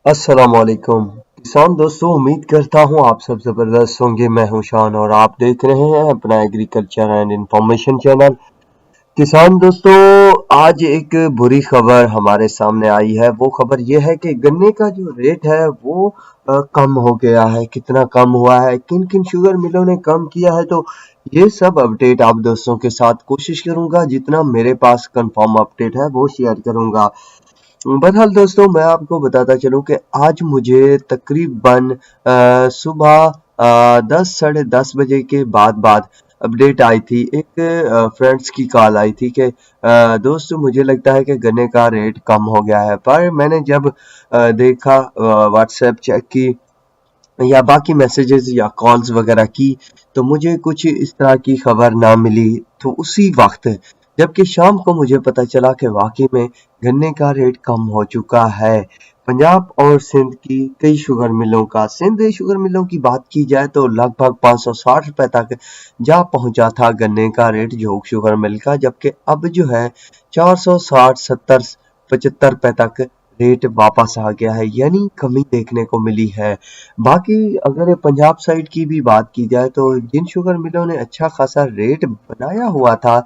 अस्सलामुअलैकुम किसान दोस्तों, उम्मीद करता हूँ आप सब जबरदस्त होंगे। मैं हूँ शान और आप देख रहे हैं अपना एग्रीकल्चर एंड इंफॉर्मेशन चैनल। किसान दोस्तों, आज एक बुरी खबर हमारे सामने आई है। वो खबर ये है कि गन्ने का जो रेट है वो कम हो गया है। कितना कम हुआ है, किन किन शुगर मिलों ने कम किया है, तो ये सब अपडेट आप दोस्तों के साथ कोशिश करूंगा, जितना मेरे पास कंफर्म अपडेट है वो शेयर करूंगा। बहरहाल दोस्तों, मैं आपको बताता चलूं कि आज मुझे तकरीबन सुबह 10 साढ़े 10 बजे के बाद बाद अपडेट आई थी। एक फ्रेंड्स की कॉल आई थी कि दोस्त मुझे लगता है कि गन्ने का रेट कम हो गया है। पर मैंने जब देखा, व्हाट्सएप चेक की या बाकी मैसेजेस या कॉल्स वगैरह की, तो मुझे कुछ इस तरह की खबर ना मिली। तो उसी वक्त जबकि शाम को मुझे पता चला कि वाकई में गन्ने का रेट कम हो चुका है। पंजाब और सिंध की कई शुगर मिलों का, सिंध शुगर मिलों की बात की जाए तो लगभग 560 रुपए तक जा पहुंचा था गन्ने का रेट जोग शुगर मिल का, जबकि अब जो है 460 70 75 रुपए तक रेट वापस आ गया है, यानी कमी देखने को मिली है। बाकी अगर पंजाब साइड की भी बात की जाए तो जिन शुगर मिलों ने अच्छा खासा रेट बनाया हुआ था,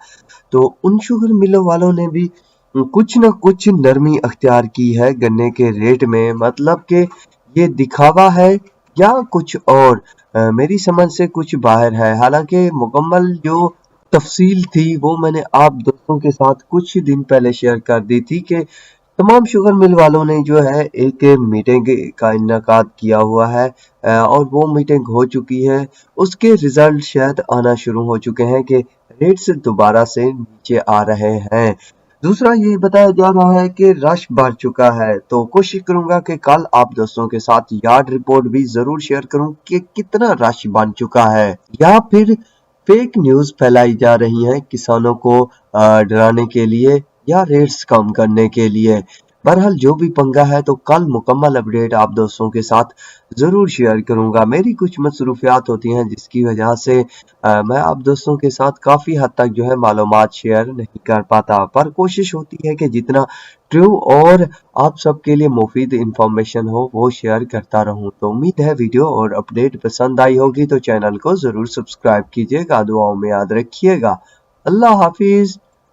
तो उन शुगर मिलों वालों ने भी कुछ न कुछ नरमी अख्तियार की है गन्ने के रेट में। मतलब कि ये दिखावा है या कुछ और, मेरी समझ से कुछ बाहर है। हालांकि मुकम्मल जो तफसील थी वो मैंने आप दोस्तों के साथ कुछ दिन पहले शेयर कर दी थी कि तमाम शुगर मिल वालों ने जो है एक मीटिंग का इनकाद किया हुआ है, और वो मीटिंग हो चुकी है। उसके रिजल्ट शायद आना शुरू हो चुके हैं कि रेट्स दोबारा से नीचे आ रहे हैं। दूसरा ये बताया जा रहा है कि रश बढ़ चुका है, तो कोशिश करूंगा कि कल आप दोस्तों के साथ यार्ड रिपोर्ट भी जरूर शेयर करूं कि कितना रश बन चुका है, या फिर फेक न्यूज फैलाई जा रही है किसानों को डराने के लिए या रेट्स कम करने के लिए। बहरहाल जो भी पंगा है, तो कल मुकम्मल अपडेट आप दोस्तों के साथ जरूर शेयर करूंगा। मेरी कुछ मसरूफियात होती हैं जिसकी वजह से मैं आप दोस्तों के साथ काफी हद तक जो है मालूमात शेयर नहीं कर पाता, पर कोशिश होती है कि जितना ट्रू और आप सबके लिए मुफीद इंफॉर्मेशन हो वो शेयर करता रहूं। तो उम्मीद है वीडियो और अपडेट पसंद आई होगी, तो चैनल को जरूर सब्सक्राइब कीजिएगा। दुआओं में याद रखिएगा। अल्लाह हाफिज।